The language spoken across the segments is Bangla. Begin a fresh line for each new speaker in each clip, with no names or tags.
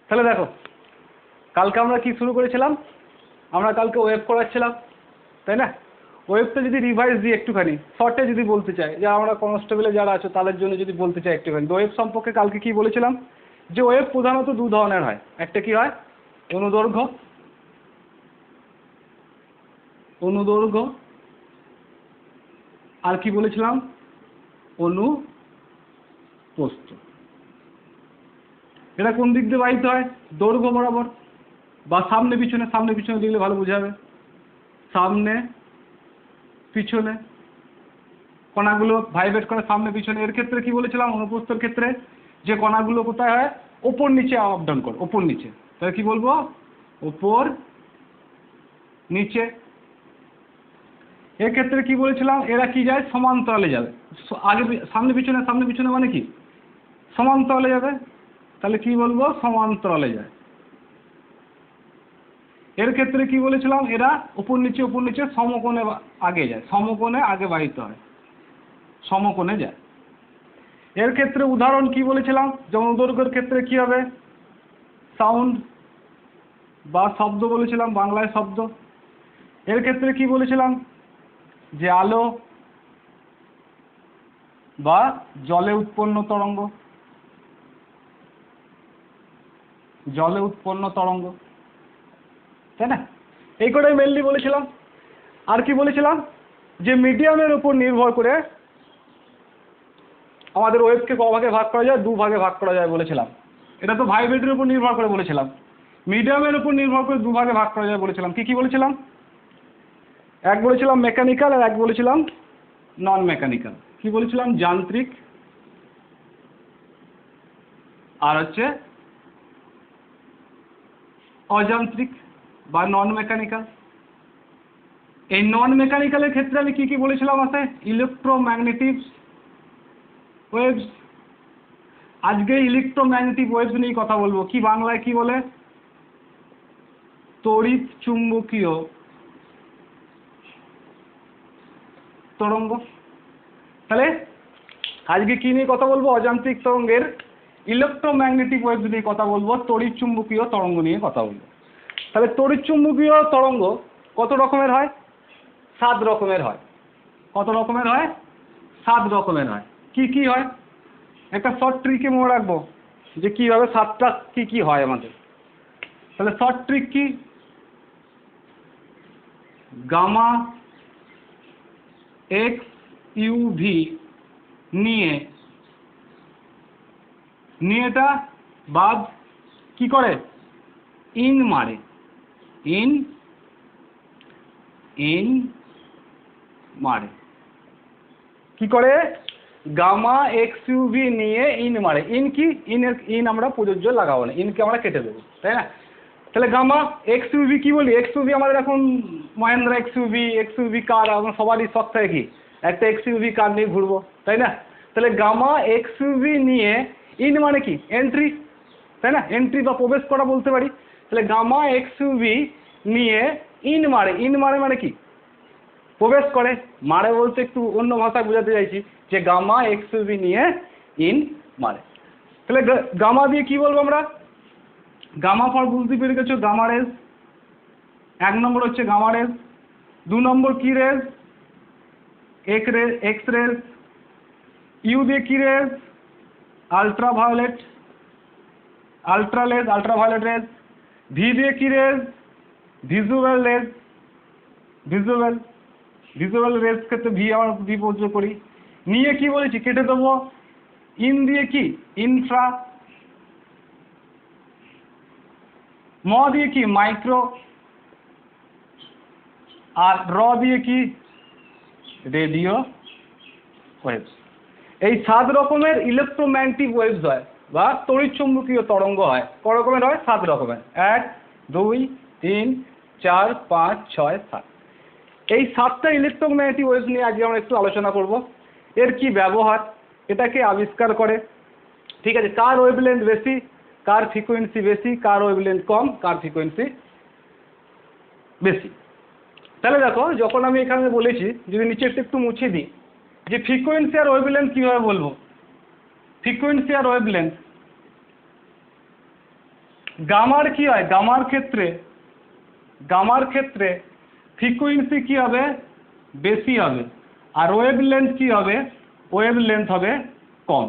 তাহলে দেখো কালকে আমরা কি শুরু করেছিলাম, আমরা কালকে ওয়েভ করাচ্ছিলাম তাই না। ওয়েভটা যদি রিভাইজ দিই একটুখানি শর্টে যদি বলতে চাই, যে আমরা কনস্টেবলে যারা আছে তাদের জন্য যদি বলতে চাই একটুখানি, ওয়েভ সম্পর্কে কালকে কি বলেছিলাম, যে ওয়েভ প্রধানত দু ধরনের হয়। একটা কি হয়, অনুদৈর্ঘ্য, অনুদৈর্ঘ্য, আর কি বলেছিলাম, অনুপ্রস্থ। এটা কোন দিক দিয়ে বাহিত হয়, দৈর্ঘ্য বরাবর বা সামনে পিছনে, সামনে পিছনে দিলে ভালো বোঝাবে, সামনে পিছনে কণাগুলো ভাইব্রেট করে সামনে পিছনে। এর ক্ষেত্রে কি বলেছিলাম, অনুপ্রস্থের ক্ষেত্রে যে কণাগুলো কোথায় হয়, ওপর নিচে আপ ডাউন করে, ওপর নিচে, তাহলে কি বলবো, ওপর নিচে। এর ক্ষেত্রে কি বলেছিলাম, এরা কি যায়, সমান্তরালে যাবে। আগে সামনে পিছনে, সামনে পিছনে মানে কি, সমান্তরালে যাবে, তাহলে কি বলবো, সমান্তরালে যায়। এর ক্ষেত্রে কি বলেছিলাম, এরা উপর নিচে, উপর নিচে সমকোণে আগে যায়, সমকোণে আগে বাহিত হয়, সমকোণে যায়। এর ক্ষেত্রে উদাহরণ কি বলেছিলাম, যেমন দৈর্ঘ্যের ক্ষেত্রে কি হবে, সাউন্ড বা শব্দ বলেছিলাম, বাংলায় শব্দ। এর ক্ষেত্রে কি বলেছিলাম, যে আলো বা জলে উৎপন্ন তরঙ্গ, জলে উৎপন্ন তরঙ্গ, তাই না। এই কটাই মেনলি বলেছিলাম। আর কি বলেছিলাম, যে মিডিয়ামের উপর নির্ভর করে আমাদের ওয়েভকে কভাগে ভাগ করা যায়, দুভাগে ভাগ করা যায় বলেছিলাম। এটা তো ভাইব্রেটের উপর নির্ভর করে বলেছিলাম। মিডিয়ামের উপর নির্ভর করে দুভাগে ভাগ করা যায় বলেছিলাম। কি কি বলেছিলাম, এক বলেছিলাম মেকানিক্যাল আর এক বলেছিলাম নন মেকানিক্যাল। কি বলেছিলাম, যান্ত্রিক আর হচ্ছে অযান্ত্রিক বা নন মেকানিক্যাল। এই নন মেকানিক্যালের ক্ষেত্রে আমি কি কি বলেছিলাম, আছে ইলেকট্রোম্যাগনেটিক ওয়েভস। আজকে ইলেকট্রোম্যাগনেটিক ওয়েভস নিয়ে কথা বলবো। কি বাংলায় কি বলে, তড়িৎ চুম্বকীয় তরঙ্গ। তাহলে আজকে কি নিয়ে কথা বলবো, অযান্ত্রিক তরঙ্গের ইলেকট্রোম্যাগনেটিক ওয়েভস নিয়ে কথা বলবো, তড়িৎ চুম্বকীয় তরঙ্গ নিয়ে কথা বলবো। তাহলে তড়িৎ চুম্বকীয় তরঙ্গ কত রকমের হয়, 7 রকমের হয়। কত রকমের হয়, 7 রকমের হয়। কি কি হয়, একটা শর্ট ট্রিকে মনে রাখবো যে কিভাবে 7টা কি কি হয় আমাদের। তাহলে শর্ট ট্রিক কি, গামা এক্স ইউভি নিয়ে এটা বাদ কি করে, ইন মারে, ইন মারে, কি করে, গামা এক্স ইউভি নিয়ে ইন মারে। ইন কি, ইন আমরা প্রযোজ্য লাগাবো না, ইনকে আমরা কেটে দেবো, তাই না। তাহলে গামা এক্স ইউভি কি বলি, এক্স ইউভি আমাদের এখন মহেন্দ্রা এক্স ইউভি কার, আমার সবারই শখ থাকে কি একটা এক্স ইউভি কার নিয়ে ঘুরবো, তাই না। তাহলে গামা এক্স ইউভি নিয়ে ইন মানে কি, এন্ট্রি, তাই না, এন্ট্রি বা প্রবেশ করা বলতে পারি। তাহলে গামা এক্স ইউভি নিয়ে ইন মারে, ইন মারে মানে কি, প্রবেশ করে। মারে বলতে একটু অন্য ভাষায় বোঝাতে চাইছি, যে গামা এক্স ইউভি নিয়ে ইন মারে। তাহলে গামা দিয়ে কি বলবো আমরা, গামা ফর বুঝতে পেরে গেছো, গামা রেজ। 1 নম্বর হচ্ছে গামা রেজ। 2 নম্বর কি রেজ, এক্স রেজ। ইউ দিয়ে কি rays, ultraviolet, ultraviolet rays. V দিয়ে কি rays, visual rays, visual rays ক্ষেত্রে ভি আমরা ভি প্রযোগ করি। নিয়ে কি বলেছি, কেটে দেবো। ইন দিয়ে কি, ইনফ্রা। ম দিয়ে কি, মাইক্রো। আর র দিয়ে কি, রেডিও ওয়েভস। এই 7 রকমের ইলেকট্রোম্যাগনেটিক ওয়েভস হয় বা তড়িৎচুম্বকীয় তরঙ্গ হয়। ক রকমের হয়, 7 রকমের। 1 2 3 4 5 6 7। এই 7টা ইলেকট্রোম্যাগনেটিক ওয়েভস নিয়ে আজকে আমরা একটু আলোচনা করব। এর কি ব্যবহার, এটাকে আবিষ্কার করে, ঠিক আছে, কার ওয়েভলেন্থ বেশি, কার ফ্রিকোয়েন্সি বেশি, কার ওয়েভলেন্থ কম, কার ফ্রিকোয়েন্সি বেশি। তাহলে দেখো, যখন আমি এখানে বলেছি, যদি নিচেরটা একটু মুছে দিই, যে ফ্রিকোয়েন্সি আর ওয়েভলেন্থ কিভাবে বলবো, ফ্রিকোয়েন্সি আর ওয়েভলেন্থ গামার কি হয়, গামার ক্ষেত্রে ফ্রিকোয়েন্সি কি হবে, বেশি হবে, আর ওয়েভলেন্থ কি হবে, ওয়েভলেন্থ হবে কম।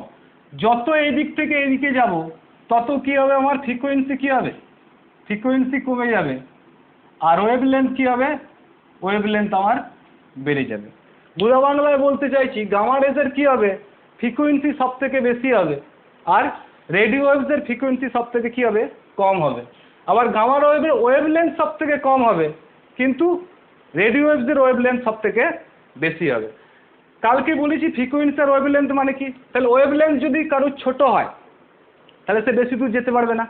যত এই দিক থেকে এদিকে যাব তত কি হবে, আমার ফ্রিকোয়েন্সি কি হবে, ফ্রিকোয়েন্সি কমে যাবে, আর ওয়েভলেন্থ কি হবে, ওয়েভলেন্থ আমার বেড়ে যাবে। বুঝা বাংলায় বলতে চাইছি গামা রেজের কি হবে, ফ্রিকোয়েন্সি সব থেকে বেশি হবে, আর রেডিও ওয়েভসের ফ্রিকোয়েন্সি সব থেকে কি হবে, কম হবে। আবার গামা ওয়েভের ওয়েভলেন্থ সব থেকে কম হবে, কিন্তু রেডিও ওয়েভসের ওয়েভলেন্থ সব থেকে বেশি হবে। কালকে বলেছি ফ্রিকোয়েন্সি আর ওয়েভলেন্থ মানে কি, তাহলে ওয়েভলেন্থ যদি কারোর ছোট হয় তাহলে সে বেশি দূর যেতে পারবে না,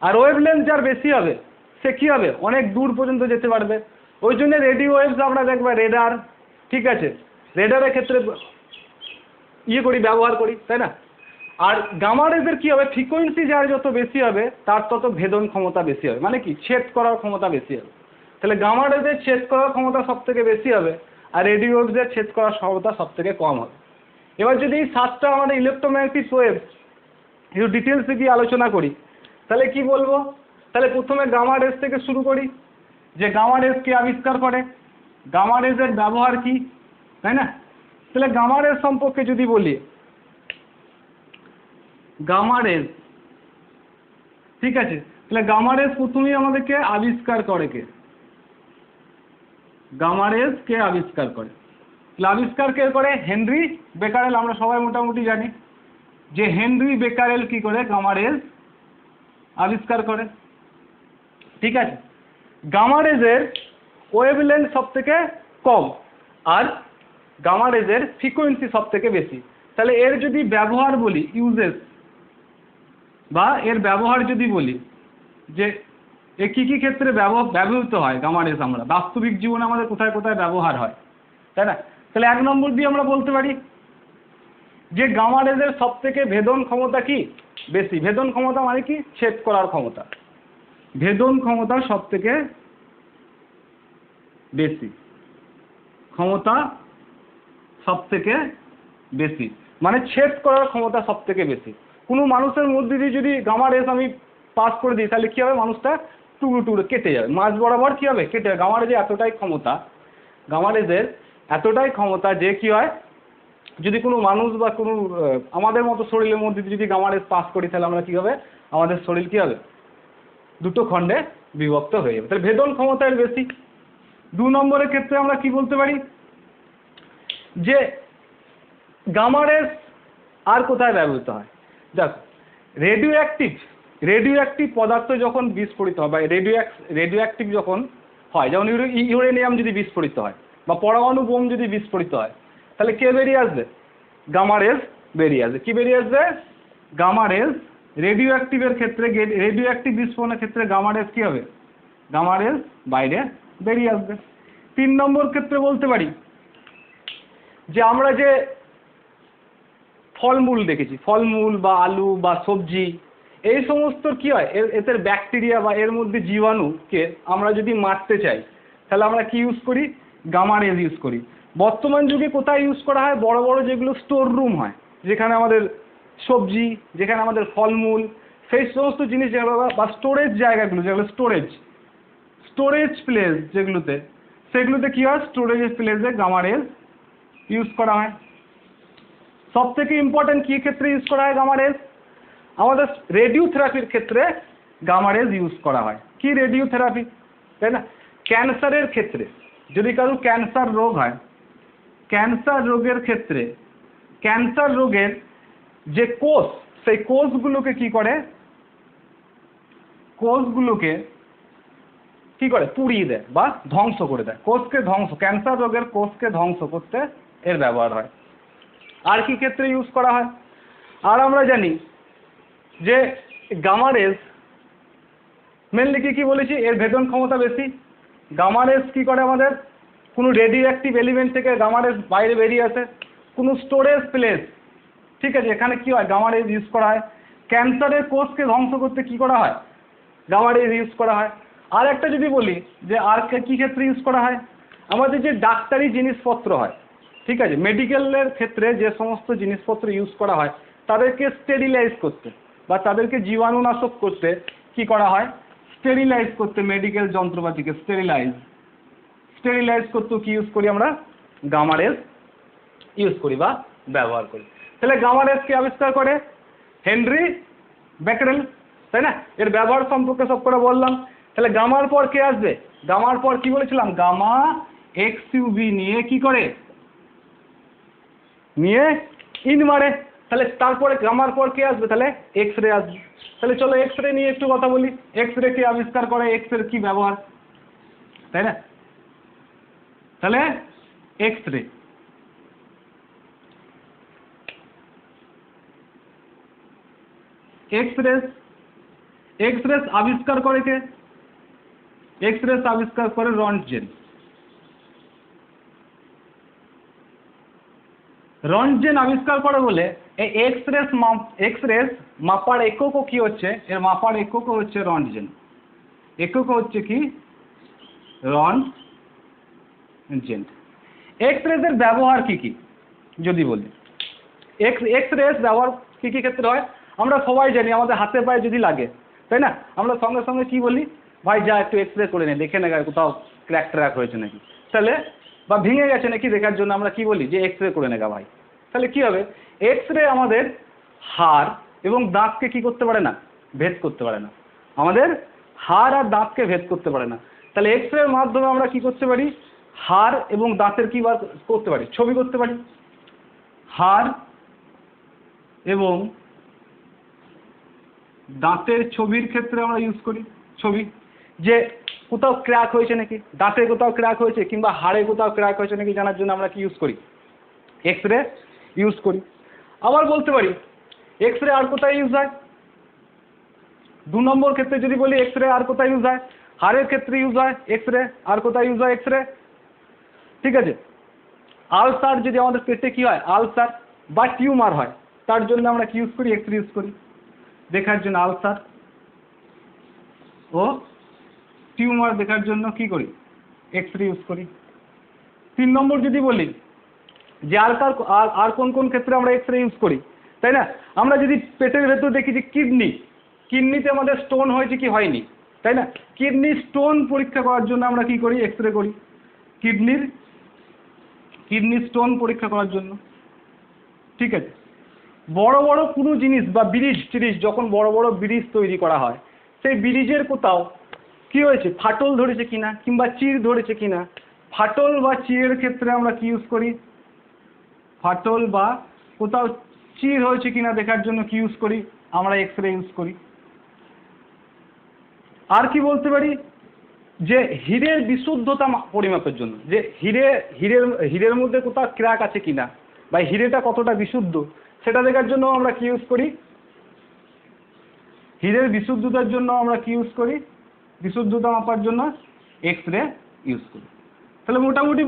আর ওয়েভলেন্থ যার বেশি হবে সে কি হবে, অনেক দূর পর্যন্ত যেতে পারবে। ওই জন্য রেডিও ওয়েভস আমরা দেখবে রেডার, ঠিক আছে, রেডারের ক্ষেত্রে ব্যবহার করি, তাই না। আর গামা রেজের কি হবে, ফ্রিকোয়েন্সি যার যত বেশি হবে তার তত ভেদন ক্ষমতা বেশি হবে, মানে কি ছেদ করার ক্ষমতা বেশি হবে। তাহলে গামা রেজের ছেদ করার ক্ষমতা সব থেকে বেশি হবে, আর রেডিও ওয়েভসের ছেদ করার ক্ষমতা সব থেকে কম হবে। এবার যদি এই 7টা আমাদের ইলেকট্রোম্যাগনেটিক ওয়েভ একটু ডিটেলসে গিয়ে আলোচনা করি তাহলে কি বলবো, তাহলে প্রথমে গামা রেজ থেকে শুরু করি, যে গামা রেজ কে আবিষ্কার করে, গামা রেজের ব্যবহার কি, তাই না। তাহলে গামা রেজ সম্পর্কে যদি বলি, গামা রেজ, ঠিক আছে, তাহলে গামা রেজ প্রথমেই আমাদেরকে আবিষ্কার করে কে, গামা রেজ কে আবিষ্কার করে, তাহলে আবিষ্কার কে করে, হেনরি বেকারেল। আমরা সবাই মোটামুটি জানি যে হেনরি বেকারেল কি করে গামা রেজ আবিষ্কার করে, ঠিক আছে। গামা রেজের ওয়েভলেন্থ সব থেকে কম, আর গামা রেজের ফ্রিকোয়েন্সি সব থেকে বেশি। তাহলে এর যদি ব্যবহার বলি, ইউজেস বা এর ব্যবহার যদি বলি যে এ কী কী ক্ষেত্রে ব্যবহৃত হয় গামা রেজ, আমরা বাস্তবিক জীবনে আমাদের কোথায় কোথায় ব্যবহার হয়, তাই না। তাহলে 1 নম্বর দিয়ে আমরা বলতে পারি যে গামা রেজের সব থেকে ভেদন ক্ষমতা কি বেশি, ভেদন ক্ষমতা মানে কি ছেদ করার ক্ষমতা, ভেদন ক্ষমতা সব থেকে বেশি, ক্ষমতা সব থেকে বেশি মানে ছেদ করার ক্ষমতা সব থেকে বেশি। কোনো মানুষের মধ্যে দিয়ে যদি গামা রেজ আমি পাস করে দিই তাহলে কি হবে, মানুষটা টুকরো টুকরো কেটে যাবে, মাঝ বরাবর কি হবে, কেটে যাবে। গামা রেজের এতটাই ক্ষমতা, গামা রেজের এতটাই ক্ষমতা যে কি হয়, যদি কোনো মানুষ বা কোনো আমাদের মতো শরীরের মধ্যে যদি গামা রেজ পাস করি তাহলে আমরা কি হবে, আমাদের শরীর কি হবে, দুটো খণ্ডে বিভক্ত হয়ে যাবে। তাহলে ভেদন ক্ষমতার বেশি। 2 নম্বরের ক্ষেত্রে আমরা কি বলতে পারি যে গামা রেজ আর কোথায় ব্যবহৃত হয়, দেখো রেডিও অ্যাক্টিভ পদার্থ যখন বিস্ফোরিত হয় বা রেডিও অ্যাক্টিভ যখন হয়, যেমন ইউরেনিয়াম যদি বিস্ফোরিত হয় বা পরমাণু বোম যদি বিস্ফোরিত হয় তাহলে কে বেরিয়ে আসবে, গামা রেজ বেরিয়ে আসবে। কি বেরিয়ে আসবে, গামা রেজ। রেডিও অ্যাক্টিভের ক্ষেত্রে, রেডিও অ্যাক্টিভ বিস্ফোরণের ক্ষেত্রে গামা রেজ কি হবে, গামা রেজ বাইরে বেরিয়ে আসবে। 3 নম্বর ক্ষেত্রে বলতে পারি যে আমরা যে ফলমূল দেখেছি, ফলমূল বা আলু বা সবজি, এই সমস্ত কি হয়, এদের ব্যাকটেরিয়া বা এর মধ্যে জীবাণুকে আমরা যদি মারতে চাই তাহলে আমরা কি ইউজ করি, গামা রেজ ইউজ করি। বর্তমান যুগে কোথায় ইউজ করা হয়, বড় বড় যেগুলো স্টোর রুম হয়, যেখানে আমাদের সবজি, যেখানে আমাদের ফলমূল, সেই সমস্ত জিনিস যেগুলো বা স্টোরেজ জায়গাগুলো, যেগুলো স্টোরেজ প্লেস যেগুলোতে, সেগুলোতে কি হয়, স্টোরেজ প্লেসে গামা রেজ ইউজ করা হয়। সব থেকে ইম্পর্টেন্ট কী ক্ষেত্রে ইউজ করা হয় গামা রেজ, আমাদের রেডিও থেরাপির ক্ষেত্রে গামা রেজ ইউজ করা হয়। কি রেডিও থেরাপি, তাই না। ক্যান্সারের ক্ষেত্রে যদি কারো ক্যান্সার রোগ হয়, ক্যান্সার রোগের ক্ষেত্রে ক্যান্সার রোগের যে কোষ, সেই কোষগুলোকে কি করে, কোষগুলোকে কি করে পুড়িয়ে দেয় বা ধ্বংস করে দেয়, কোষকে ধ্বংস, ক্যান্সার রোগের কোষকে ধ্বংস করতে এর ব্যবহার হয়। আর কি ক্ষেত্রে ইউজ করা হয়, আর আমরা জানি যে গামা রেজ মেনলি কি বলেছি, এর ভেদন ক্ষমতা বেশি। গামা রেজ কি করে, আমাদের কোনো রেডিও অ্যাক্টিভ এলিমেন্ট থেকে গামা রেজ বাইরে বেরিয়ে আসে, কোনো স্টোরেজ প্লেস, ঠিক আছে, এখানে কি হয়, গামা রেজ ইউজ করা হয়। ক্যান্সারের কোষকে ধ্বংস করতে কি করা হয়, গামা রেজ ইউজ করা হয়। আর একটা যদি বলি যে আর কি ক্ষেত্রে ইউজ করা হয়, আমাদের যে ডাক্তারি জিনিসপত্র হয়, ঠিক আছে, মেডিকেলের ক্ষেত্রে যে সমস্ত জিনিসপত্র ইউজ করা হয় তাদেরকে স্টেরিলাইজ করতে বা তাদেরকে জীবাণুনাশক করতে কি করা হয়, স্টেরিলাইজ করতে মেডিকেল যন্ত্রপাতিকে স্টেরিলাইজ করতেও কি ইউজ করি আমরা, গামা রেজ ইউজ করি বা ব্যবহার করি। তাহলে গামা রেজ কে আবিষ্কার করে, হেনরি বেকারেল, তাই না? এর ব্যবহার সম্পর্কে সব করে বললাম। তাহলে গামার পর কে আসবে, গামার পর কি বলেছিলাম, গামা এক্সইউভি নিয়ে কি করে, নিয়ে ইন মারে। তাহলে তারপরে গামার পর কে আসবে, তাহলে এক্স রে আসবে। তাহলে চলো এক্স রে নিয়ে একটু কথা বলি, এক্স রে কে আবিষ্কার করে, এক্স রে কি ব্যবহার, তাই না? তাহলে এক্স রে, এক্স রে আবিষ্কার করে কে, এক্স রে আবিষ্কার করে রন্টজেন। রন্টজেন আবিষ্কার করে বলে এই এক্স রে মাপার এককও কি হচ্ছে, এর মাপার এককও হচ্ছে রন্টজেন, এককও হচ্ছে কি রন্টজেন। এক্স রের ব্যবহার কি কি যদি বলি, এক্স রে ব্যবহার কি কি ক্ষেত্রে হয়, আমরা সবাই জানি আমাদের হাতে পায়ে যদি লাগে, তাই না, আমরা সঙ্গে সঙ্গে কি বলি, ভাই যা একটু এক্স রে করে নে, দেখে নে কোথাও ক্র্যাক ট্র্যাক হয়েছে নাকি, তাহলে বা ভেঙে গেছে নাকি দেখার জন্য আমরা কি বলি যে এক্স রে করে নেগা ভাই। তাহলে কি হবে, এক্স রে আমাদের হাড় এবং দাঁতকে কি করতে পারে না, ভেদ করতে পারে না, আমাদের হাড় আর দাঁতকে ভেদ করতে পারে না। তাহলে এক্স রে মাধ্যমে আমরা কি করতে পারি, হাড় এবং দাঁতের কি বার করতে পারি, ছবি করতে পারি। হাড় এবং দাঁতের ছবির ক্ষেত্রে আমরা ইউজ করি ছবি, যে কোথাও ক্র্যাক হয়েছে নাকি, দাঁতে কোথাও ক্র্যাক হয়েছে কিংবা হাড়ে কোথাও ক্র্যাক হয়েছে নাকি জানার জন্য আমরা কি ইউজ করি, এক্স রে ইউজ করি। আবার বলতে পারি এক্স রে আর কোথায় ইউজ হয়, 2 নম্বর ক্ষেত্রে যদি বলি এক্স রে আর কোথায় ইউজ হয়, হাড়ের ক্ষেত্রে ইউজ হয় এক্স রে, আর কোথায় ইউজ হয় এক্স রে, ঠিক আছে। আলসার যদি আমাদের পেটে কি হয়, আলসার বা টিউমার হয়, তার জন্য আমরা কি ইউজ করি, এক্স রে ইউজ করি দেখার জন্য, আলসার ও টিউমার দেখার জন্য কি করি, এক্স রে ইউজ করি। 3 নম্বর যদি বলি যে আর কোন কোন ক্ষেত্রে আমরা এক্স রে ইউজ করি, তাই না, আমরা যদি পেটের ভেতর দেখি যে কিডনিতে আমাদের স্টোন হয়েছে কি হয়নি, তাই না, কিডনি স্টোন পরীক্ষা করার জন্য আমরা কি করি, এক্স রে করি, কিডনি স্টোন পরীক্ষা করার জন্য, ঠিক আছে। বড় বড় কোনো জিনিস বা ব্রিজ যখন বড় বড় ব্রিজ তৈরি করা হয়, সেই ব্রিজের কোথাও কি হয়েছে, ফাটল ধরেছে কিনা কিংবা চির ধরেছে কিনা, ফাটল বা চিরের ক্ষেত্রে আমরা কি ইউজ করি, ফাটল বা কোথাও চির হয়েছে কিনা দেখার জন্য কি ইউজ করি, আমরা এক্স রে ইউজ করি। আর কি বলতে পারি, যে হীরের বিশুদ্ধতা পরিমাপের জন্য, যে হীরের মধ্যে কোথাও ক্র্যাক আছে কিনা বা হীরেটা কতটা বিশুদ্ধ সেটা দেখার জন্য আমরা কি ইউজ করি, হীরের বিশুদ্ধতার জন্য আমরা কি ইউজ করি, বিশুদ্ধতা মাপার জন্য এক্স রে ইউজ করি। তাহলে মোটামুটি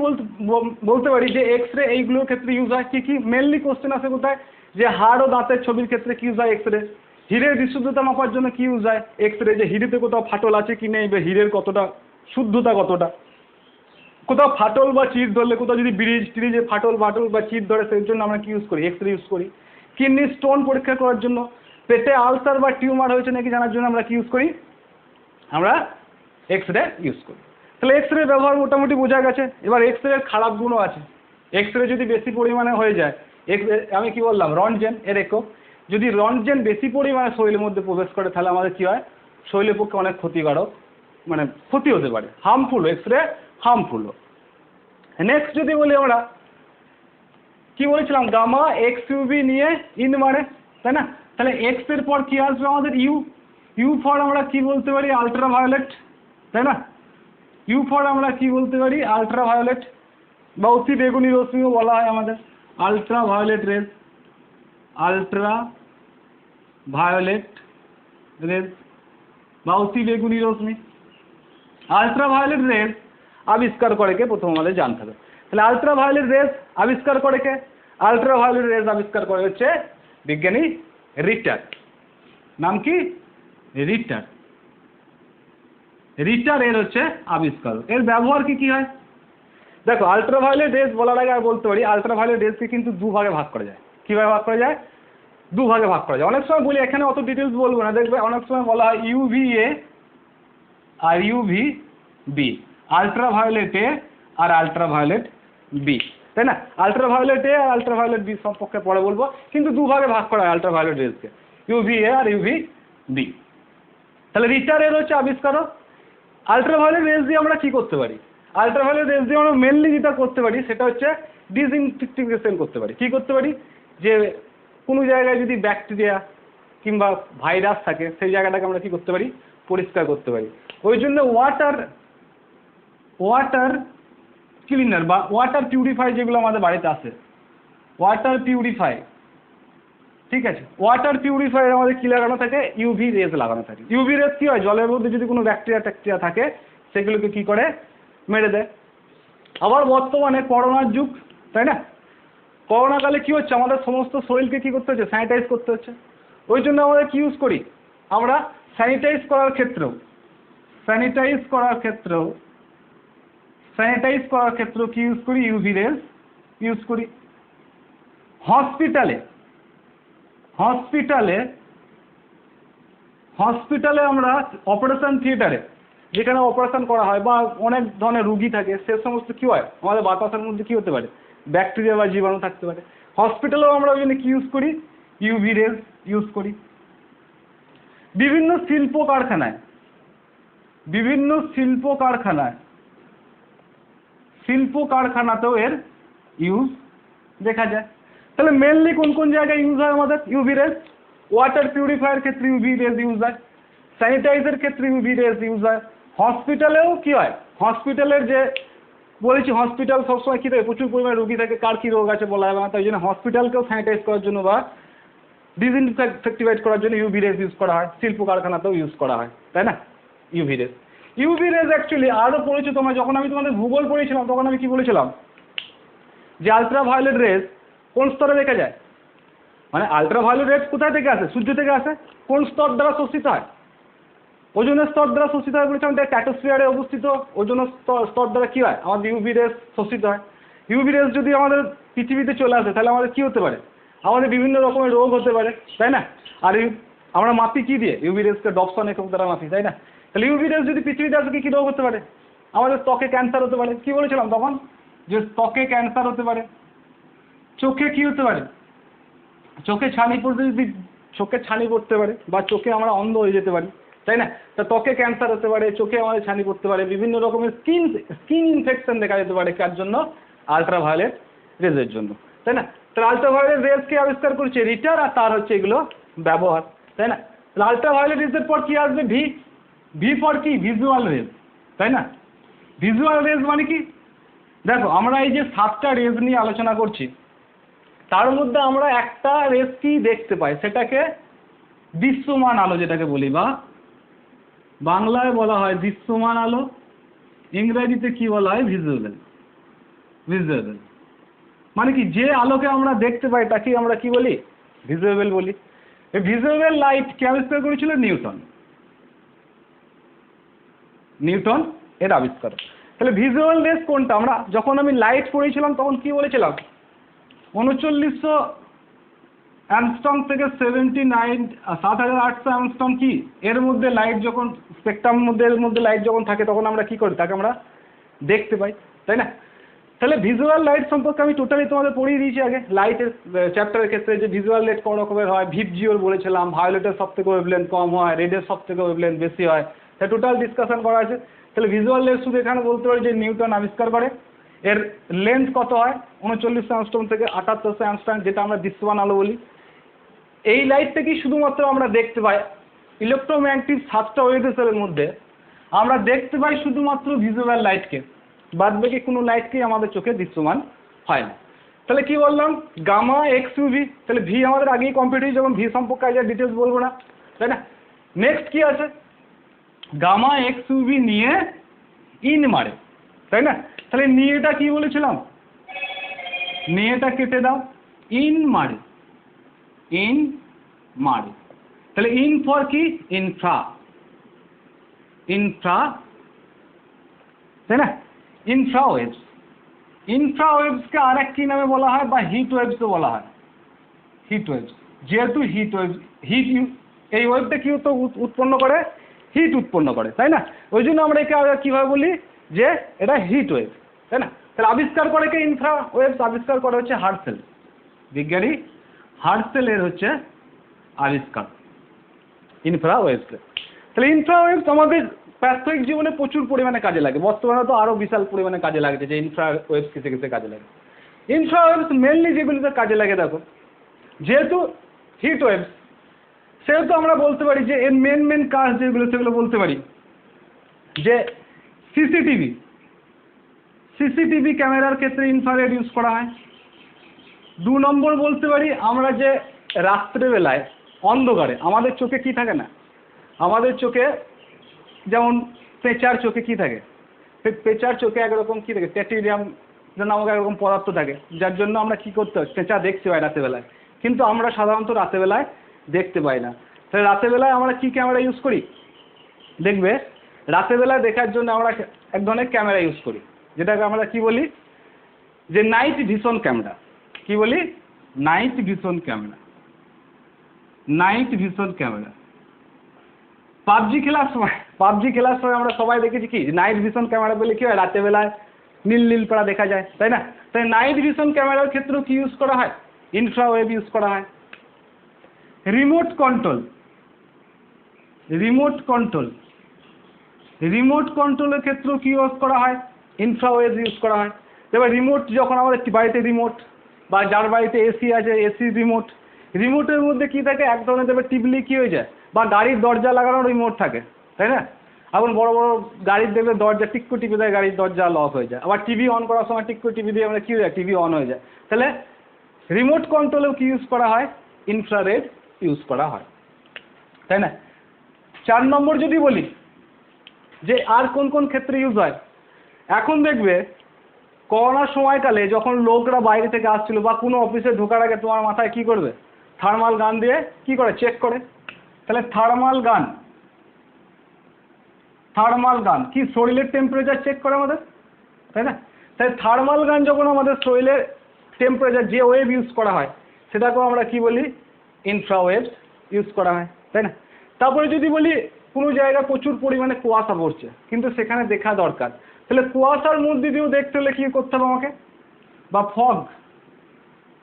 বলতে পারি যে এক্স রে এইগুলোর ক্ষেত্রে ইউজ হয়। কি কি মেনলি কোশ্চেন আসে কোথায়, যে হাড় ও দাঁতের ছবির ক্ষেত্রে কি ইউজ হয় এক্স রে, হীরের বিশুদ্ধতা মাপার জন্য কি ইউজ হয় এক্স রে, যে হীরেতে কোথাও ফাটল আছে কি নেই বা হীরের কতটা শুদ্ধতা কতটা, কোথাও ফাটল বা চির ধরলে, কোথাও যদি ব্রিজে ফাটল বা চির ধরে সেই জন্য আমরা কি ইউজ করি, এক্স রে ইউজ করি। কিডনি স্টোন পরীক্ষা করার জন্য, পেটে আলসার বা টিউমার হয়েছে নাকি জানার জন্য আমরা কি ইউজ করি, আমরা এক্স রে ইউজ করি। তাহলে এক্স রে ব্যবহার মোটামুটি বোঝা গেছে। এবার এক্স রে খারাপ গুণও আছে, এক্স রে যদি বেশি পরিমাণে হয়ে যায়, আমি কি বললাম রন্টজেন এর একক, যদি রন্টজেন বেশি পরিমাণে শরীরের মধ্যে প্রবেশ করে তাহলে আমাদের কি হয়, শরীরের পক্ষে অনেক ক্ষতিকারক, মানে ক্ষতি হতে পারে, harmful, X ray harmful. Next যদি বলি আমরা কি বলেছিলাম, গামা এক্সইউভি নিয়ে ইন মারে, তাই না, তাহলে এক্স এর পর কি আসবে আমাদের ইউ ফর আমরা কি বলতে পারি, আলট্রাভায়োলেট, তাই না, ইউ ফর আমরা কি বলতে পারি, আলট্রাভায়োলেট বা অতি বেগুনি রশ্মিও বলা হয় আমাদের, আলট্রাভায়োলেট রেজ বা অতি বেগুনি রশ্মি। আলট্রাভায়োলেট রেজ আবিষ্কার করে কে, প্রথম আমাদের জানতে হবে। তাহলে আলট্রাভায়োলেট রেজ আবিষ্কার করে কে, আলট্রাভায়োলেট রেজ আবিষ্কার করে হচ্ছে বিজ্ঞানী রিটার। নাম কি, রিটার এর হচ্ছে আবিষ্কার। এর ব্যবহার কি কি হয় দেখো, আলট্রাভায়োলেট রেজ বলার আগে বলতে পারি আলট্রাভায়োলেট রেজকে কিন্তু 2 ভাগে ভাগ করা যায়। কিভাবে ভাগ করা যায়, দুভাগে ভাগ করা যায়। অনেক সময় বলি, এখানে অত ডিটেলস বলবো না, দেখবে অনেক সময় বলা হয় UVA আর UVB, আলট্রাভায়োলেট এ আর আলট্রাভায়োলেট বি, তাই না? আলট্রাভায়োলেট এ আর আলট্রাভায়োলেট বি সম্পর্কে পরে বলবো, কিন্তু দুভাগে ভাগ করা হয় আলট্রাভায়োলেট রেজকে, UVA আর UVB। তাহলে রিটার এর হচ্ছে আবিষ্কারক। আলট্রাভায়োলেট রেজ দিয়ে আমরা কি করতে পারি? আলট্রাভায়োলেট রেজ দিয়ে আমরা মেনলি যেটা করতে পারি সেটা হচ্ছে ডিসইনফেকশন করতে পারি। কি করতে পারি? যে কোনো জায়গায় যদি ব্যাকটেরিয়া কিংবা ভাইরাস থাকে সেই জায়গাটাকে আমরা কি করতে পারি? পরিষ্কার করতে পারি। ওই জন্য ওয়াটার ক্লিনার বা ওয়াটার পিউরিফাই যেগুলো আমাদের বাড়িতে আসে, ওয়াটার পিউরিফাই, ঠিক আছে, ওয়াটার পিউরিফায়ার আমাদের কি লাগানো থাকে? ইউভি রেজ লাগানো থাকে। ইউভি রেজ কি হয়? জলের মধ্যে যদি কোনো ব্যাকটেরিয়া থাকে সেগুলোকে কি করে? মেরে দেয়। আবার বর্তমানে করোনার যুগ, তাই না? করোনাকালে কি হচ্ছে? আমাদের সমস্ত শরীরকে কি করতে হচ্ছে? স্যানিটাইজ করতে হচ্ছে। ওই জন্য আমাদের কি ইউজ করি? আমরা স্যানিটাইজ করার ক্ষেত্রেও কি ইউজ করি? ইউভি রেজ ইউজ করি। হসপিটালে আমরা অপারেশন থিয়েটারে যেখানে অপারেশন করা হয় বা অনেক ধরনের রুগী থাকে, সে সমস্ত কি হয়? আমাদের বাতাসের মধ্যে কি হতে পারে? ব্যাকটেরিয়া বা জীবাণু থাকতে পারে। হসপিটালেও আমরা ওই জন্য কি ইউজ করি? ইউভি রেজ ইউজ করি। বিভিন্ন শিল্প কারখানাতেও এর ইউজ দেখা যায়। তাহলে মেনলি কোন কোন জায়গায় ইউজ হয় আমাদের ইউভি রেজ? ওয়াটার পিউরিফায়ার ক্ষেত্রে ইউভি রেজ ইউজ হয়, স্যানিটাইজার ক্ষেত্রে ইউভি রেজ ইউজ হয়। হসপিটালেও কি হয়? হসপিটালের যে বলেছি, হসপিটাল সবসময় কি থাকে? প্রচুর পরিমাণে রোগী থাকে, কার কি রোগ আছে বলা যাবে না, তাই জন্য হসপিটালকেও স্যানিটাইজ করার জন্য বা ডিসইনফেক্টিভাইট করার জন্য ইউভি রেজ ইউজ করা হয়। শিল্প কারখানাতেও ইউজ করা হয়, তাই না? ইউভি রেজ অ্যাকচুয়ালি আরও পড়েছো তোমরা, যখন আমি তোমাদের ভূগোল পড়েছিলাম তখন আমি কি বলেছিলাম? যে আলট্রাভায়োলেট রেজ কোন স্তরে দেখা যায়? মানে আলট্রাভায়োলেট রেজ কোথায় থেকে আসে? সূর্য থেকে আসে। কোন স্তর দ্বারা শোষিত হয়? ওজোনের স্তর দ্বারা শোষিত হয় বলেছিলাম, এটা স্ট্র্যাটোস্ফিয়ারে অবস্থিত। ওজোনের স্তর দ্বারা কি হয়? আমাদের ইউভি রেজ শোষিত হয়। ইউভি রেজ যদি আমাদের পৃথিবীতে চলে আসে তাহলে আমাদের কি হতে পারে? আমাদের বিভিন্ন রকমের রোগ হতে পারে, তাই না? আর আমরা মাপি কি দিয়ে? ইউভি রেজকে ডপসন একক দ্বারা মাপি, তাই না? তাহলে ইউভি রেজ যদি পৃথিবীতে আসে কি রোগ হতে পারে? আমাদের ত্বকে ক্যান্সার হতে পারে। কি বলেছিলাম তখন? যে ত্বকে ক্যান্সার হতে পারে। চোখে কি হতে পারে? চোখে ছানি পড়তে পারে বা চোখে আমরা অন্ধ হয়ে যেতে পারি, তাই না? তা ত্বকে ক্যান্সার হতে পারে, চোখে আমাদের ছানি পড়তে পারে, বিভিন্ন রকমের স্কিন ইনফেকশন দেখা যেতে পারে। কার জন্য? আলট্রাভায়োলেট রেজের জন্য, তাই না? তাহলে আলট্রাভায়োলেট রেজকে আবিষ্কার করছে রিটার, আর তার হচ্ছে এগুলো ব্যবহার, তাই না? তাহলে আলট্রাভায়োলেট রেজের পর কি আসবে? ভি ফর কি? ভিজুয়াল রেজ, তাই না? ভিজুয়াল রেজ মানে কি? দেখো, আমরা এই যে 7টা রেজ নিয়ে আলোচনা করছি, তার মধ্যে আমরা একটা রেজ কি দেখতে পাই, সেটাকে দৃশ্যমান আলো যেটাকে বলি, বা বাংলায় বলা হয় দৃশ্যমান আলো, ইংরেজিতে কি বলা হয়? ভিজুয়াল। মানে কি? যে আলোকে আমরা দেখতে পাই তাকে আমরা কি বলি? ভিজুয়াল বলি। এই ভিজুয়াল লাইট কে আবিষ্কার করেছিল? নিউটন এর আবিষ্কার। তাহলে ভিজুয়াল রেজ কোনটা? আমরা যখন আমি লাইট পড়েছিলাম তখন কি বলেছিলাম? 3900 অ্যামস্ট্রং থেকে 7,800 অ্যামস্ট্রং কি এর মধ্যে লাইট যখন স্পেকট্রাম মধ্যে লাইট যখন থাকে তখন আমরা কি করি? তাকে আমরা দেখতে পাই, তাই না? তাহলে ভিজুয়াল লাইট সম্পর্কে আমি টোটালি তোমাদের পড়িয়ে দিয়েছি আগে লাইটের চ্যাপ্টারের ক্ষেত্রে, যে ভিজুয়াল লাইট কোন রকমের হয়। ভিপজিওর বলেছিলাম, ভায়োলেটের সব থেকে ওয়েভলেন্থ কম হয়, রেডের সব থেকে ওয়েভলেন্থ বেশি হয়। তাই টোটাল ডিসকাশন করা আছে। তাহলে ভিজুয়াল লাইট শুধু এখানে বলতে পারি যে নিউটন আবিষ্কার করে। এর লেন্থ কত হয়? 3900 অ্যামস্ট্রং থেকে 7800 অ্যামস্ট্রং, যেটা আমরা দৃশ্যমান আলো বলি। এই লাইটটা কি শুধুমাত্র আমরা দেখতে পাই? ইলেকট্রোম্যাগনেটিক 7টা ওয়েভের মধ্যে আমরা দেখতে পাই শুধুমাত্র ভিজুয়াল লাইটকে, বাদ বাকি কোনো লাইটকেই আমাদের চোখে দৃশ্যমান হয় না। তাহলে কি বললাম? Gamma X UV. তাহলে ভি আমাদের আগেই কমপ্লিট হয়েছে, যখন ভি সম্পর্কে আজ ডিটেলস বলবো না, তাই না? নেক্সট কি আছে? গামা এক্স ইউভি নিয়ে ইন মারে, তাই না? তাহলে নিয়েটা কি বলেছিলাম? নিয়েটা কেটে দাও, ইন মারে। তাহলে ইন ফর কি? ইনফ্রা, তাই না? ইনফ্রা ওয়েভসকে আর এক কি নামে বলা হয়? বা হিট ওয়েভসও বলা হয়। যেহেতু হিট ওয়েভ, এই ওয়েভটা কি উৎপন্ন করে? হিট উৎপন্ন করে, তাই না? ওই জন্য আমরা একে কীভাবে বলি যে এটা হিট ওয়েভ, তাই না? তাহলে আবিষ্কার করে কে? ইনফ্রা ওয়েভস আবিষ্কার করে হচ্ছে হার্টসেল, বিজ্ঞানী হার্টসেলের হচ্ছে আবিষ্কার ইনফ্রা ওয়েভসকে। তাহলে ইনফ্রা ওয়েভস আমাদের প্রাত্যহিক জীবনে প্রচুর পরিমাণে কাজে লাগে, বর্তমানে তো আরও বিশাল পরিমাণে কাজে লাগছে যে ইনফ্রা ওয়েভস কিসে কিসে কাজে লাগে। ইনফ্রা ওয়েভস মেনলি যেগুলিতে কাজে লাগে দেখো, যেহেতু হিট ওয়েভস সেহেতু আমরা বলতে পারি যে এর মেন কাজ যেগুলো সেগুলো বলতে পারি যে সিসিটিভি ক্যামেরার ক্ষেত্রে ইনফ্রারেড ইউজ করা হয়। 2 নম্বর বলতে পারি আমরা যে রাত্রেবেলায় অন্ধকারে আমাদের চোখে কি থাকে না, আমাদের চোখে যেমন পেঁচার চোখে কি থাকে, পেঁচার চোখে একরকম কি থাকে, ট্যাটিরিয়াম নামক একরকম পদার্থ থাকে, যার জন্য আমরা কি করতে হয়, পেঁচা দেখতে পাই রাতেবেলায়, কিন্তু আমরা সাধারণত রাতেবেলায় দেখতে পাই না। তাহলে রাতেবেলায় আমরা কি ক্যামেরা ইউজ করি? দেখবে রাতেবেলায় দেখার জন্য আমরা এক ধরনের ক্যামেরা ইউজ করি, যেটাকে আমরা কি বলি যে নাইট ভিশন ক্যামেরা। কি বলি? Night vision camera. Night vision camera PUBG খেলার সময় আমরা সবাই দেখেছি কি নাইট ভিশন ক্যামেরা বলে কি হয়, রাতেবেলায় নীল পাড়া দেখা যায়, তাই না? তাই নাইট ভিশন ক্যামেরার ক্ষেত্রেও কি ইউজ করা হয়? ইনফ্রাওয়েভ ইউজ করা হয়। রিমোট কন্ট্রোলের ক্ষেত্রেও কি ইউজ করা হয়? ইনফ্রাওয়েভ ইউজ করা হয়। এবার রিমোট যখন আমাদের বাড়িতে রিমোট বা যার বাড়িতে এসি আছে এসি রিমোটের মধ্যে কি থাকে, এক ধরনের দেবে টিপলি কি হয়ে যায়, বা গাড়ির দরজা লাগানোর রিমোট থাকে, তাই না? এখন বড় গাড়ির দেবে দরজা টিক্কু টিপে দেয়, গাড়ির দরজা লক হয়ে যায়। আবার টিভি অন করার সময় টিক্কু টিপি দিয়ে আমরা কি হয়ে যায়, টিভি অন হয়ে যায়। তাহলে রিমোট কন্ট্রোলেও কি ইউজ করা হয়? ইনফ্রারেড ইউজ করা হয়, তাই না? 4 নম্বর যদি বলি যে আর কোন কোন ক্ষেত্রে ইউজ হয়, এখন দেখবে করোনার সময়কালে যখন লোকরা বাইরে থেকে আসছিল বা কোনো অফিসে ঢোকার আগে তোমার মাথায় কি করবে, থার্মাল গান দিয়ে কি করে চেক করে। তাহলে থার্মাল গান কি শরীরের টেম্পারেচার চেক করে আমাদের, তাই না? তাই থার্মাল গান যখন আমাদের শরীরের টেম্পারেচার যে ওয়েভ ইউজ করা হয় সেটাকেও আমরা কি বলি, ইনফ্রাওয়েভ ইউজ করা হয়, তাই না? তারপরে যদি বলি কোনো জায়গায় প্রচুর পরিমাণে কুয়াশা পড়ছে কিন্তু সেখানে দেখা দরকার, তাহলে কুয়াশার মধ্যে দিয়েও দেখতে হলে কি করতে হবে আমাকে, বা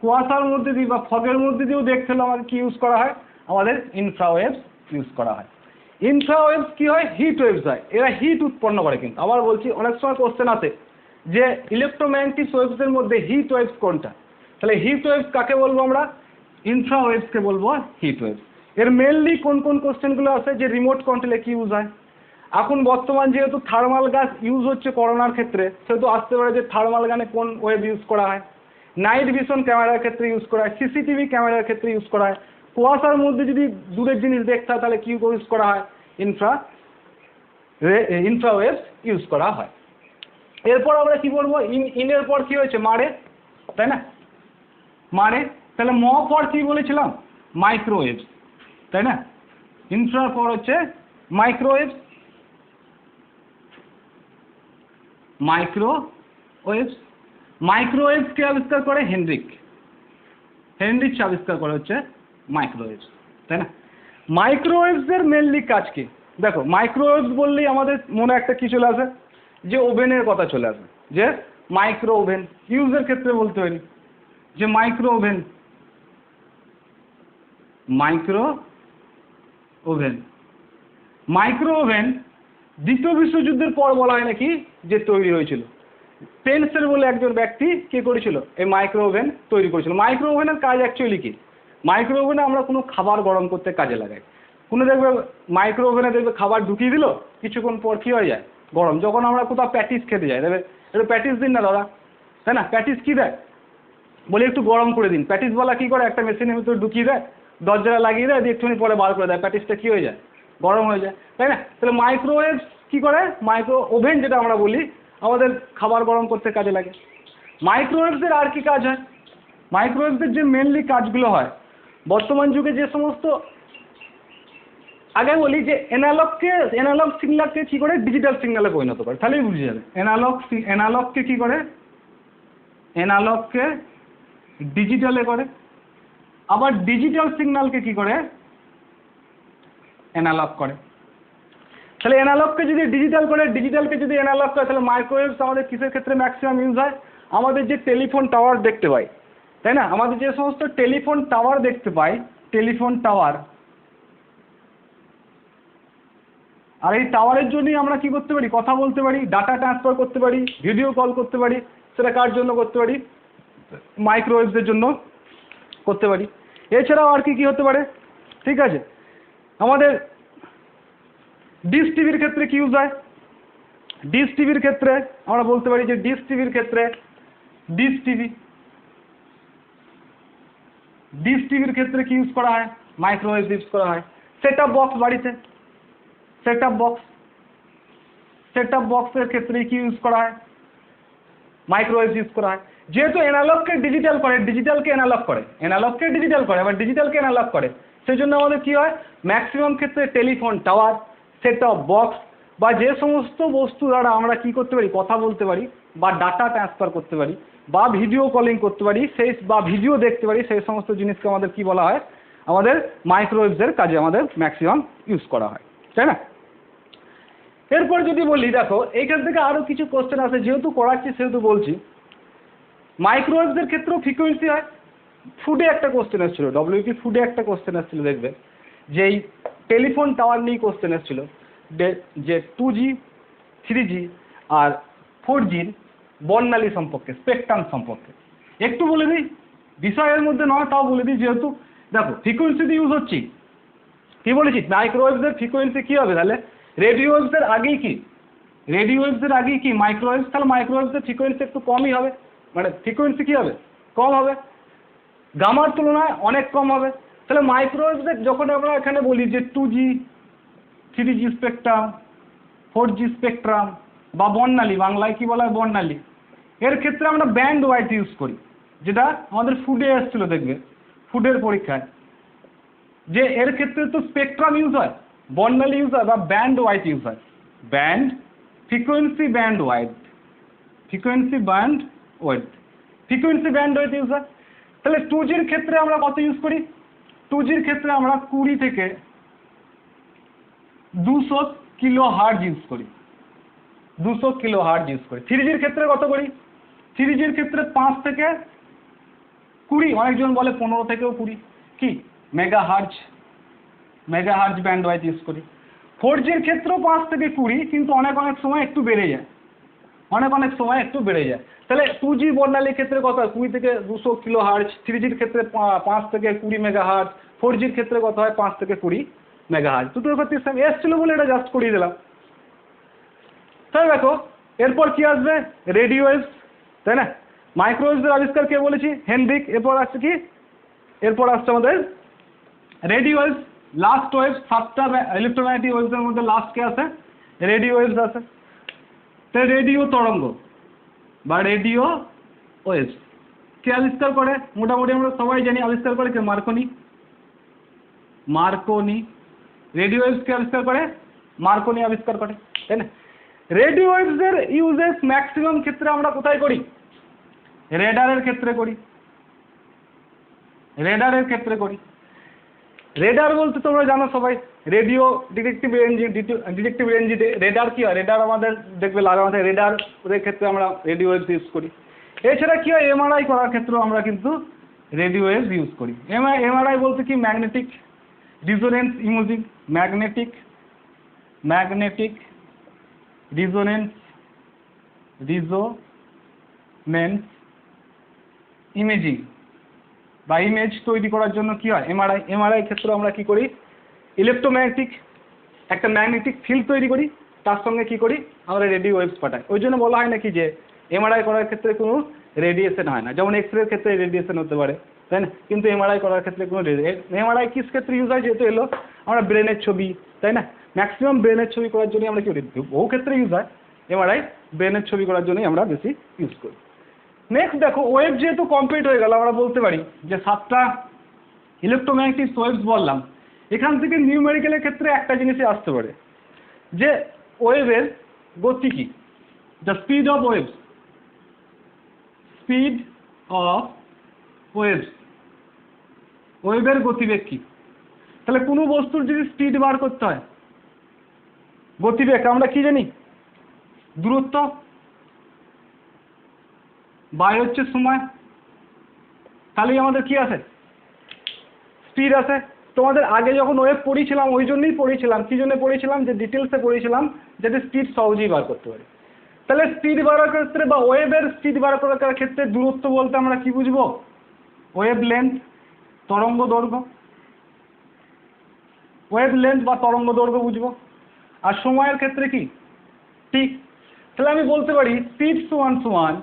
কুয়াশার মধ্যে দিয়ে বা ফগের মধ্যে দিয়েও দেখতে হলে আমাকে কি ইউজ করা হয়, আমাদের ইনফ্রাওয়েভস ইউজ করা হয়। ইনফ্রাওয়েভস কি হয়, হিট ওয়েভস হয়, এরা হিট উৎপন্ন করে। কিন্তু আবার বলছি অনেক সময় কোশ্চেন আছে যে ইলেকট্রোম্যাগনেটিক ওয়েভসের মধ্যে হিট ওয়েভস কোনটা, তাহলে হিট ওয়েভস কাকে বলবো আমরা, ইনফ্রাওয়েভসকে বলবো হিট ওয়েভস। এর মেনলি কোন কোন কোশ্চেনগুলো আছে যে রিমোট কন্ট্রোলে কি ইউজ হয়। এখন বর্তমান যেহেতু থার্মাল গ্যাস ইউজ হচ্ছে করোনার ক্ষেত্রে, সেহেতু আসতে পারে যে থার্মাল গানে কোন ওয়েভ ইউজ করা হয়, নাইট ভিশন ক্যামেরার ক্ষেত্রে ইউজ করা হয়, সিসিটিভি ক্যামেরার ক্ষেত্রে ইউজ করা হয়, কুয়াশার মধ্যে যদি দূরের জিনিস দেখতে হয় তাহলে কি ইউজ করা হয়, ইনফ্রাওয়েভস ইউজ করা হয়। এরপর আমরা কি বলবো, ইনের পর কি হয়েছে, মারে, তাই না? মারে, তাহলে পর কি বলেছিলাম, মাইক্রোওয়েভস, তাই না? ইনফ্রার পর হচ্ছে মাইক্রোওয়েভস। মাইক্রোওয়েভসকে আবিষ্কার করে হেনরিচ আবিষ্কার করে হচ্ছে মাইক্রোওয়েভস, তাই না? মাইক্রোওয়েভসের মেনলি কাজ কি? দেখো মাইক্রোওয়েভস বললেই আমাদের মনে একটা কি চলে আসে, যে ওভেনের কথা চলে আসে, যে মাইক্রো ওভেন ইউজের ক্ষেত্রে বলতে পারি যে মাইক্রো ওভেন দ্বিতীয় বিশ্বযুদ্ধের পর বলা হয় নাকি যে তৈরি হয়েছিল। পেন্সেল বলে একজন ব্যক্তি কে করেছিল, এই মাইক্রো ওভেন তৈরি করেছিল। মাইক্রো ওভেনের কাজ অ্যাকচুয়ালি কি, মাইক্রো ওভেনে আমরা কোনো খাবার গরম করতে কাজে লাগাই। কোনো দেখবে মাইক্রো ওভেনে দেখবে খাবার ঢুকিয়ে দিল, কিছুক্ষণ পর কী হয়ে যায়, গরম। যখন আমরা কোথাও প্যাটিস খেতে যাই, দেখবে একটু প্যাটিস দিন না দাদা, তাই না? প্যাটিস কী দেয়, বলে একটু গরম করে দিন। প্যাটিসওয়ালা কী করে, একটা মেশিনের ভিতরে ঢুকিয়ে দেয়, দরজাটা লাগিয়ে দেয়, দিয়ে একটুখানি পরে বার করে দেয়, প্যাটিসটা কী হয়ে যায়, গরম হয়ে যায়, তাই না? তাহলে মাইক্রোওয়েভ কী করে, মাইক্রো ওভেন যেটা আমরা বলি আমাদের খাবার গরম করতে কাজে লাগে। মাইক্রোওয়েভসের আর কি কাজ হয়, মাইক্রোওয়েভসের যে মেনলি কাজগুলো হয় বর্তমান যুগে যে সমস্ত, আগে বলি যে অ্যানালগ সিগন্যালকে কী করে ডিজিটাল সিগন্যালে পরিণত করে, তাহলেই বুঝে যাবে। অ্যানালগকে কী করে, অ্যানালগকে ডিজিটালে করে, আবার ডিজিটাল সিগন্যালকে কি করে অ্যানালগ করে। তাহলে অ্যানালগকে যদি ডিজিটাল করে, ডিজিটালকে যদি অ্যানালগ করে, তাহলে মাইক্রোওয়েভস আমাদের কিসের ক্ষেত্রে ম্যাক্সিমাম ইউজ হয়? আমাদের যে টেলিফোন টাওয়ার দেখতে পাই, তাই না, আমাদের যে সমস্ত টেলিফোন টাওয়ার দেখতে পাই, টেলিফোন টাওয়ার, আর এই টাওয়ারের জন্যই আমরা কি করতে পারি? কথা বলতে পারি, ডাটা ট্রান্সফার করতে পারি, ভিডিও কল করতে পারি। সেটা কার জন্য করতে পারি? মাইক্রোওয়েভসের জন্য করতে পারি। এছাড়াও আর কি কি হতে পারে? ঠিক আছে, আমাদের ডিশ টিভির ক্ষেত্রে কি ইউজ হয়? ডিশ টিভির ক্ষেত্রে আমরা বলতে পারি যে ডিশ টিভির ক্ষেত্রে ডিশ টিভির ক্ষেত্রে কি ইউজ করা হয়? মাইক্রোওয়েভ ইউজ করা হয়। সেট আপ বক্স, বাড়িতে সেট আপ বক্সের ক্ষেত্রে কি ইউজ করা হয়? মাইক্রোওয়েভ ইউজ করা হয়। যেহেতু অ্যানালগকে ডিজিটাল করে, ডিজিটালকে অ্যানালগ করে, অ্যানালগকে ডিজিটাল করে, আবার ডিজিটালকে অ্যানালগ করে, সেই জন্য আমাদের কি হয়? ম্যাক্সিমাম ক্ষেত্রে telephone tower, set up box বা যে সমস্ত বস্তু দ্বারা আমরা কি করতে পারি? কথা বলতে পারি বা ডাটা ট্রান্সফার করতে পারি বা ভিডিও কলিং করতে পারি, সেই বা ভিডিও দেখতে পারি, সেই সমস্ত জিনিসকে আমাদের কি বলা হয়? আমাদের মাইক্রোওয়েভসের কাজে আমাদের ম্যাক্সিমাম ইউজ করা হয়, তাই না? এরপর যদি বলি, দেখো এইখান থেকে আরও কিছু কোশ্চেন আছে, যেহেতু করাচ্ছি সেহেতু বলছি। মাইক্রোওয়েভসের ক্ষেত্রেও ফ্রিকোয়েন্সি হয়। ফুডে একটা কোশ্চেন এসেছিল, ডব্লিউপি ফুডে একটা কোশ্চেন এসেছিল, দেখবে যে এই টেলিফোন টাওয়ার নিয়ে কোশ্চেন এসেছিল, যে 2G 3G আর 4Gর বর্ণালী সম্পর্কে, স্পেকট্রাম সম্পর্কে একটু বলে দিই। বিষয়ের মধ্যে নয়, তাও বলে দিই, যেহেতু দেখো ফ্রিকোয়েন্সিতে ইউজ হচ্ছি। কি বলেছি? মাইক্রোওয়েভসের ফ্রিকোয়েন্সি কি হবে তাহলে? রেডিও ওয়েভসের আগেই কি? রেডিও ওয়েভসের আগেই কি মাইক্রোওয়েভস? তাহলে মাইক্রোওয়েভসের ফ্রিকোয়েন্সি একটু কমই হবে, মানে ফ্রিকোয়েন্সি কি হবে? কম হবে, গামার তুলনায় অনেক কম হবে। তাহলে মাইক্রোওয়েভসের যখন আমরা এখানে বলি যে 2G 3G spectrum, 4G spectrum বা বর্ণালী, বাংলায় কি বলা হয়? বর্ণালী। এর ক্ষেত্রে আমরা ব্যান্ড ওয়াইড ইউজ করি, যেটা আমাদের ফুডে এসেছিল, দেখবে ফুডের পরীক্ষায়, যে এর ক্ষেত্রে তো স্পেকট্রাম ইউজ হয়, বর্ণালী ইউজ হয় বা ব্যান্ড ওয়াইড ইউজ হয়। Band frequency band wide, frequency band wide use হয়। তাহলে 2Gর ক্ষেত্রে আমরা কত ইউজ করি? 2Gর ক্ষেত্রে আমরা 20 থেকে 200 কিলো হার্জ ইউজ করি, 200 কিলো হার্জ ইউজ করি। 3Gর ক্ষেত্রে কত করি? 3Gর ক্ষেত্রে 5 থেকে 20, অনেকজন বলে 15 থেকেও 20 কি mega hertz band wide use করি। 4Gর ক্ষেত্রেও 5 থেকে 20, কিন্তু অনেক সময় একটু বেড়ে যায়, তাহলে 2G বর্ণালীর ক্ষেত্রে কত হয়? 20 থেকে 200 কিলো হার্জ। 3Gর ক্ষেত্রে 5 থেকে 20 মেগা হার্জ। 4Gর ক্ষেত্রে কত হয়? 5 থেকে 20 মেগা হার্জ। দুটোর ক্ষেত্রে সেম এসেছিল বলে এটা জাস্ট করিয়ে দিলাম। তাই দেখো এরপর কি আসবে? রেডিও ওয়েভস, তাই না? মাইক্রোওয়েভসের আবিষ্কার কে বলেছি? হেনরিক। এরপর আসছে কি? এরপর আসছে আমাদের রেডিও ওয়েভস, লাস্ট ওয়েভস। 7টা ইলেকট্রোম্যাগনেটিক ওয়েভসের মধ্যে লাস্ট কে আছে? রেডিও ওয়েভস আছে। তো রেডিও তরঙ্গ বা রেডিও ওয়েভস কে আবিষ্কার করে? মোটামুটি আমরা সবাই জানি, আবিষ্কার করে কে? মার্কনি। রেডিও ওয়েভস কে আবিষ্কার করে? মার্কনি আবিষ্কার করে, তাই না? রেডিও ওয়েভসের ইউজেস ম্যাক্সিমাম ক্ষেত্রে আমরা কোথায় করি? রেডারের ক্ষেত্রে করি। রেডার বলতে তোমরা জানো সবাই, রেডিও ডিটেকটিভ রেঞ্জে রেডার কি হয়? রেডার আমাদের দেখবে লাগানো থাকে, রেডারের ক্ষেত্রে আমরা রেডিও ওয়েভস ইউজ করি। এছাড়া কি হয়? এমআরআই করার ক্ষেত্রেও আমরা কিন্তু রেডিও ওয়েভস ইউজ করি। এমআরআই বলতে কি? Magnetic resonance imaging, magnetic resonance imaging বা ইমেজ তৈরি করার জন্য কি হয়? এমআরআই ক্ষেত্রে আমরা কি করি? ইলেকট্রোম্যাগনেটিক একটা ম্যাগনেটিক ফিল্ড তৈরি করি, তার সঙ্গে কি করি? আমরা রেডিও ওয়েভস পাঠাই। ওই জন্য বলা হয় নাকি যে এমআরআই করার ক্ষেত্রে কোনো রেডিয়েশন হয় না, যেমন এক্সরের ক্ষেত্রে রেডিয়েশন হতে পারে, তাই না? কিন্তু এমআরআই করার ক্ষেত্রে কোনো এমআরআই কিস ক্ষেত্রে ইউজ হয়? যেহেতু এলো আমরা ব্রেনের ছবি, তাই না? ম্যাক্সিমাম ব্রেনের ছবি করার জন্য আমরা কি করি? বহু ক্ষেত্রে ইউজ হয় এমআরআই, ব্রেনের ছবি করার জন্যই আমরা বেশি ইউজ করি। নেক্সট দেখো, ওয়েভ যেহেতু কমপ্লিট হয়ে গেল, আমরা বলতে পারি যে 7টা ইলেকট্রোম্যাগনেটিক ওয়েভস বললাম। এখান থেকে নিউমেরিক্যালের ক্ষেত্রে একটা জিনিসই আসতে পারে, যে ওয়েভের গতি কি? দ্য স্পিড অফ ওয়েভস, ওয়েভের গতিবেগ কি? তাহলে কোনো বস্তুর যদি স্পিড বার করতে হয়, গতিবেগ আমরা কি জানি? দূরত্ব বাই হচ্ছে সময়, তাহলেই আমাদের কি আসে? স্পিড আসে। তোমাদের আগে যখন ওয়েভ পড়েছিলাম ওই জন্যই পড়েছিলাম, কি জন্য পড়েছিলাম? যে ডিটেলসে পড়েছিলাম যাতে স্পিড সহজেই বার করতে পারি। তাহলে স্পিড বাড়ার ক্ষেত্রে বা ওয়েভের স্পিড বার করার ক্ষেত্রে দূরত্ব বলতে আমরা কি বুঝবো? ওয়েভ লেন্থ, তরঙ্গ দৈর্ঘ্য, ওয়েভ লেন্থ বা তরঙ্গ দৈর্ঘ্য বুঝবো। আর সময়ের ক্ষেত্রে কি? টি। তাহলে আমি বলতে পারি স্পিড সমান সমান,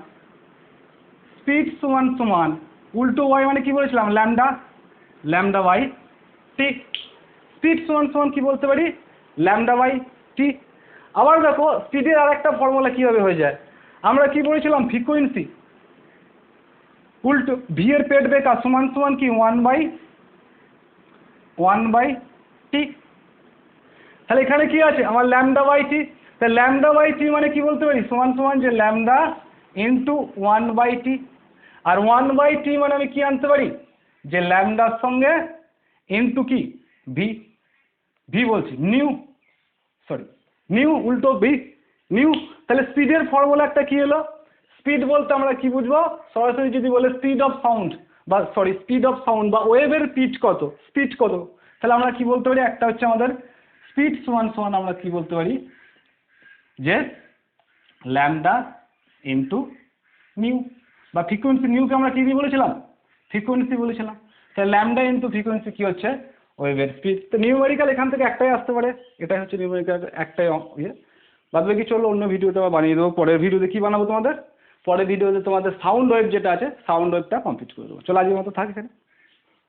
স্পিড সমান সমান উল্টো ওয়াই মানে কি বলেছিলাম? Lambda, lambda by T. Speed সমান সমান কি বলতে পারি? Lambda by T. আবার দেখো স্পিডের আর একটা ফর্মুলা কিভাবে হয়ে যায়, আমরা কি বলেছিলাম? ফ্রিকোয়েন্সি উল্টো ভি এর পেট বেকা সমান সমান কি? 1/1/টি। তাহলে এখানে কি আছে আমার? ল্যামডা বাই টি। তাহলে ল্যামডা বাই টি মানে কি বলতে পারি? সমান সমান যে ল্যামডা ইন্টু 1/টি। আর 1/টি মানে আমি কি আনতে পারি? যে ল্যামডার সঙ্গে ইন্টু কি? ভি। ভি বলছি নিউ, সরি নিউ উল্টো ভি, নিউ। তাহলে স্পিডের ফর্মুলা একটা কি হলো? স্পিড বলতে আমরা কি বুঝবো? সরাসরি যদি বলে স্পিড অফ সাউন্ড বা সরি স্পিড অফ সাউন্ড বা ওয়েভের পিচ কত, স্পিড কত, তাহলে আমরা কি বলতে পারি? একটা হচ্ছে আমাদের স্পিড সমান সমান আমরা কি বলতে পারি? যে ল্যামডা ইন্টু নিউ বা ফ্রিকোয়েন্সি। নিউকে আমরা কি দিয়ে বলেছিলাম? ফ্রিকোয়েন্সি বলেছিলাম। তাহলে ল্যামডা ইন্টু ফ্রিকোয়েন্সি কি হচ্ছে? ওয়েভের স্পিড। তো নিউমেরিক্যাল এখান থেকে একটাই আসতে পারে, এটাই হচ্ছে নিউমেরিক্যাল একটাই ইয়ে। বাদ বাকি চলো অন্য ভিডিওতে আবার বানিয়ে দেবো। পরের ভিডিওতে কি বানাবো তোমাদের? পরের ভিডিওতে তোমাদের সাউন্ড ওয়েভ যেটা আছে সাউন্ড ওয়েভটা কমপ্লিট করে দেবো। চলো আজকের মতো থাক এখানে।